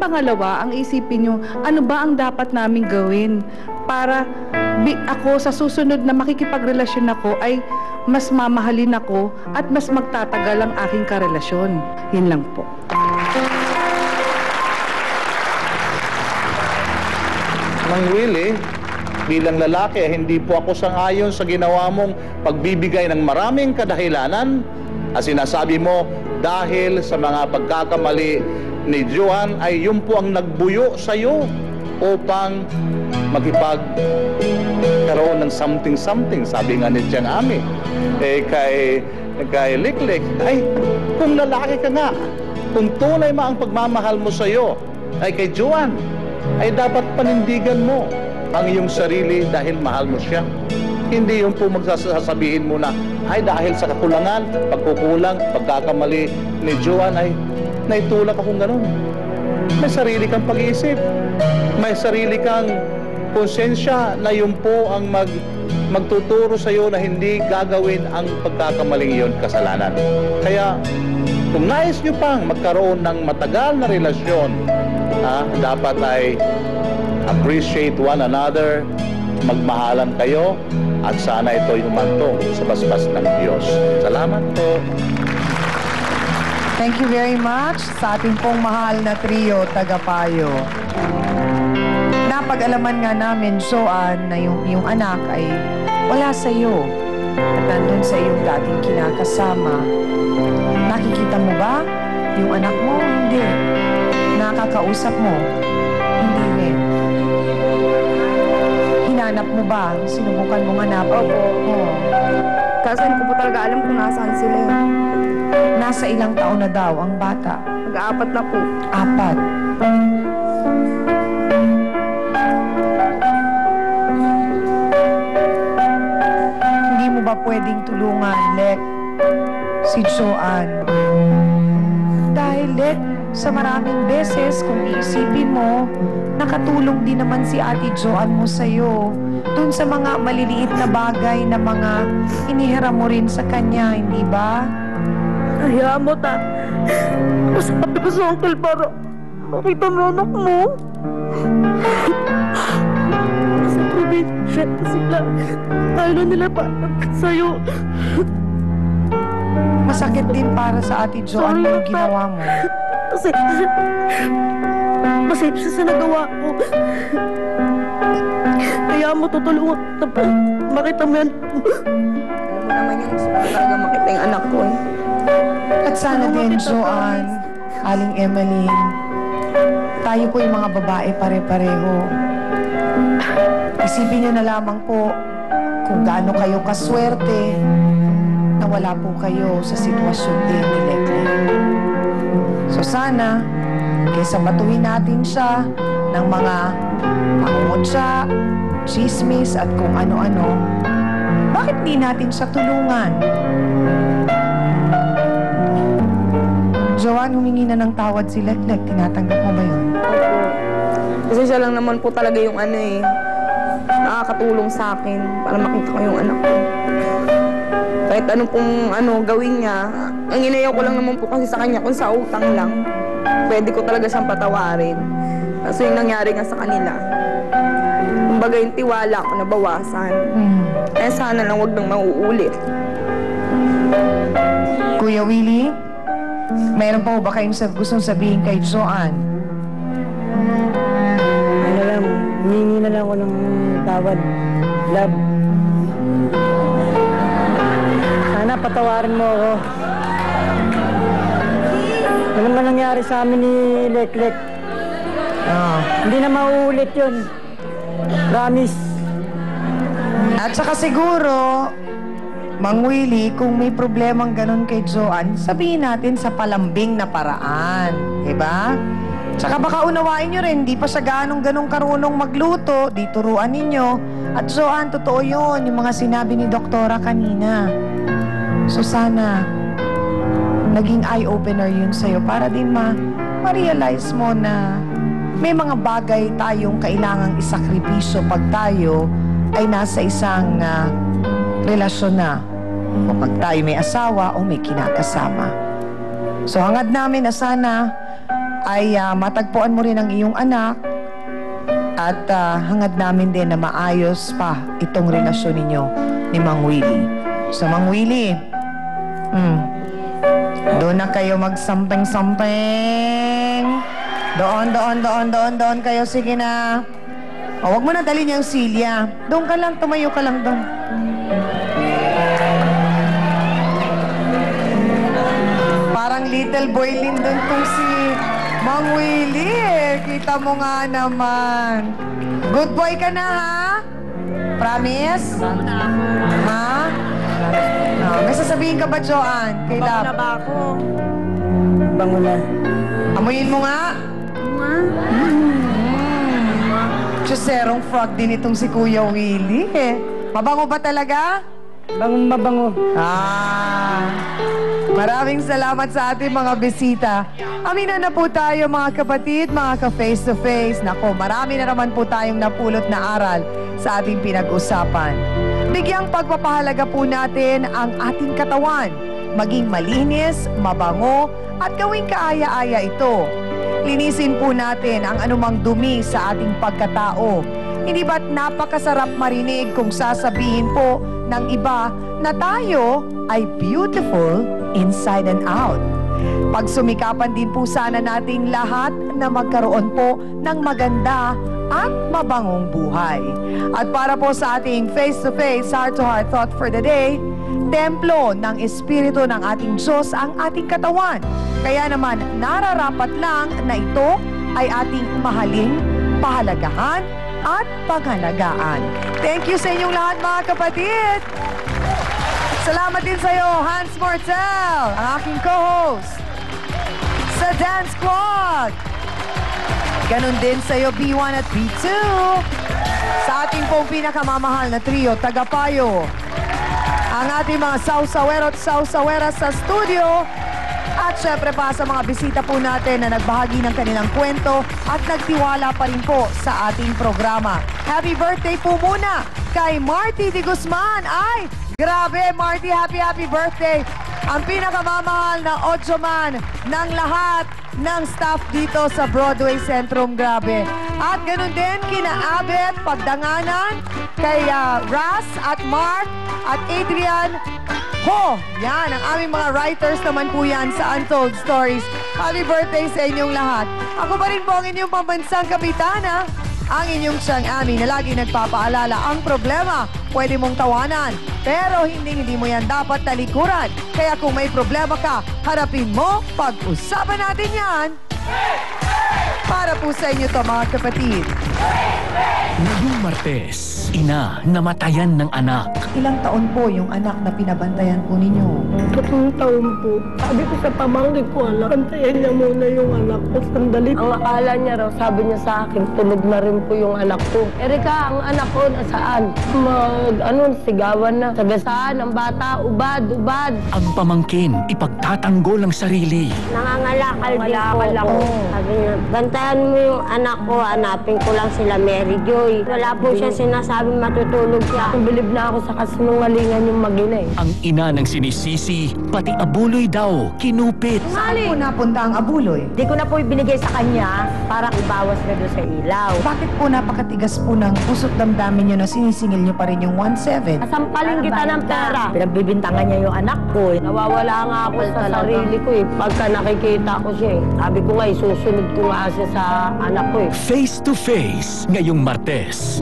pangalawa, ang isipin nyo, ano ba ang dapat naming gawin para ako sa susunod na makikipagrelasyon ako ay mas mamahalin ako at mas magtatagal ang aking karelasyon. Yun lang po. Mang Willie, bilang lalaki, hindi po ako sang-ayon sa ginawa mong pagbibigay ng maraming kadahilanan. At sinasabi mo, dahil sa mga pagkakamali ni Joan ay yun po ang nagbuyo sa iyo upang makipagkaroon ng something-something. Sabi nga ni Tiang Ami, kay Liklik, ay kung lalaki ka nga, kung tunay ma ang pagmamahal mo sa iyo, ay kay Joan, ay dapat panindigan mo ang iyong sarili dahil mahal mo siya. Hindi yung po magsasabihin mo na, ay dahil sa kakulangan, pagkukulang, pagkakamali ni Joan ay naitulak akong ganun. May sarili kang pag-iisip. May sarili kang konsensya na yun po ang magtuturo sa iyo na hindi gagawin ang pagkakamaling iyon kasalanan. Kaya, kung nais nyo pang magkaroon ng matagal na relasyon, dapat ay appreciate one another, magmahalan kayo, at sana ito'y humantong sa basbas ng Diyos. Salamat po. Thank you very much sa ating pong mahal na trio, Tagapayo. Napag-alaman nga namin, Joan, na yung anak ay wala sa iyo at nandun sa iyong dating kinakasama. Nakikita mo ba yung anak mo? Hindi. Nakakausap mo? Hindi rin. Hinanap mo ba? Sinubukan mong hanapin? Opo. Kaso hindi ko po talaga alam kung nasaan sila yun. Nasa ilang taon na daw ang bata? Mag-aapat na po. 4. Hindi mo ba pwedeng tulungan, Lek, si Joan? Dahil, Lek, sa maraming beses, kung iisipin mo, nakatulong din naman si Ate Joan mo sa'yo. Dun sa mga maliliit na bagay na mga inihiram mo rin sa kanya, hindi ba? Hayaan mo, ta. Masabi ko sa uncle para makita mo anak mo. Sa probinsya sila. Ayaw nila pa sa'yo. Masakit din para sa Ate Joan yung ginawa mo. Pasensya sa nagawa ko. Kaya mo tutulungan. Makita mo yan. Alam mo naman yung gusto ko talaga makita yung anak ko eh. At sana din, Joan, Aling Emeline, tayo po yung mga babae pare-pareho. Isipin niyo na lamang po kung gaano kayo kaswerte na wala po kayo sa sitwasyon din ni Lekle. So sana, kaysa batuhin natin siya ng mga pangungutya, chismis at kung ano-ano, bakit di natin siya tulungan? Joan, humingi na ng tawad si Leklek. Tinatanggap mo ba yun? Opo. Kasi siya lang naman po talaga yung nakakatulong sa akin para makita ko yung anak ko. Kahit ano pong gawin niya, ang inayaw ko lang naman po kasi sa kanya kung sa utang lang. Pwede ko talaga siyang patawarin. Kasi yung nangyari nga sa kanila, kumbaga yung tiwala ko nabawasan. Kaya sana lang wag nang mauulit. Kuya Willie, mayroon pa ba kayong gustong sabihin kay Joan? Ano lang, hihingi na lang ako ng tawad. Love. Sana patawarin mo ako. Ano man nangyari sa amin ni Leklek? Hindi na mauulit yun. Promise. At saka siguro, Mang Willie, kung may problemang ganun kay Joan, sabihin natin sa palambing na paraan. Diba? Tsaka baka unawain nyo rin, di pa siya ganong karunong magluto, di turuan ninyo. At Joan, totoo yun, yung mga sinabi ni Doktora kanina. So sana, naging eye-opener yun sa'yo para din ma-realize mo na may mga bagay tayong kailangang isakripisyo pag tayo ay nasa isang relasyon na o pag tayo may asawa o may kinakasama. So hangad namin na sana ay matagpuan mo rin ang iyong anak at hangad namin din na maayos pa itong relasyon ninyo ni Mang Willie. So, Mang Willie, doon na kayo magsamping-samping. Doon kayo. Sige na. O, wag mo na dalhin yung silya. Doon ka lang, tumayo ka lang doon. Parang little boy Lindon tong si Mang Willie. Kita mo nga naman. Good boy ka na, ha? Promise? Ha? May sasabihin ka ba, Joanne? Kay Lab? Bango na ba ako? Bango na. Amuyin mo nga. Chuserong frog din itong si Kuya Willie. Mabango ba talaga? Bangong mabango. Maraming salamat sa ating mga bisita. Amina na po tayo mga kapatid, mga ka-face-to-face. Nako, marami na naman po tayong napulot na aral sa ating pinag-usapan. Bigyang pagpapahalaga po natin ang ating katawan. Maging malinis, mabango, at gawing kaaya-aya ito. Linisin po natin ang anumang dumi sa ating pagkatao. Hindi ba't napakasarap marinig kung sasabihin po ng iba na tayo ay beautiful inside and out. Pagsumikapan din po sana nating lahat na magkaroon po ng maganda at mabangong buhay. At para po sa ating face-to-face, heart-to-heart thought for the day, templo ng Espiritu ng ating Diyos ang ating katawan. Kaya naman, nararapat lang na ito ay ating mahalin, pahalagahan, at pangalagaan. Thank you sa inyong lahat mga kapatid! Salamat din sa iyo, Hans Mortel, ang aking co-host sa Dance Squad. Ganon din sa iyo, B1 at B2. Sa ating pong pinakamamahal na trio, Tagapayo. Ang ating mga sausawero at sausawera sa studio. At syempre pa sa mga bisita po natin na nagbahagi ng kanilang kwento at nagtiwala pa rin po sa ating programa. Happy birthday po muna kay Marty de Guzman. Ay, grabe Marty, happy birthday. Ang pinakamamahal na Odyoman ng lahat ng staff dito sa Broadway Centrum, grabe. At ganun din kina Abet Pagdanganan, kay Ras at Mark at Adrian Ho. Yan, ang aming mga writers naman po yan sa Untold Stories. Happy birthday sa inyong lahat. Ako pa rin po ang inyong pambansang kapitana, ang inyong siyang Ami na lagi nagpapaalala, ang problema pwede mong tawanan, pero hindi mo yan dapat talikuran. Kaya kung may problema ka, harapin mo, pag-usapan natin yan. Para po sa inyo to mga kapatid. Ngayong Martes, ina namatayan ng anak. Ilang taon po yung anak na pinabantayan po ninyo? 3 taon po. Sabi ko sa pamangkin ko, bantayan niya muna yung anak ko. Sandali. Ang akala niya raw, sabi niya sa akin, tulog na rin po yung anak ko. Erika, ang anak ko nasaan? Sigawan na. Sabi saan, ang bata, ubad. Ang pamangkin, ipagtatanggol ang sarili. Nangangalakal din po. Sabi niya, bantayan mo yung anak ko, hanapin ko lang sila Mary Joy. Wala po siya sinasabing matutulog siya. Bilib na ako sa kasinungalingan yung mag-ina eh. Ang ina ng sinisisi, pati abuloy daw, kinupit. Saan po napunta ang abuloy? Di ko na po ibinigay sa kanya para ibawas na doon sa ilaw. Bakit po napakatigas po ng puso't damdamin nyo na sinisingil nyo pa rin yung 1-7? Sampalin kita ng pera. Pinagbibintangan niya yung anak ko eh. Nawawala nga ako sa sarili ko eh. Pagka nakikita ko siya eh. Sabi ko nga, susunod ko nga siya sa anak ko eh. Face to face, ngayong Martes.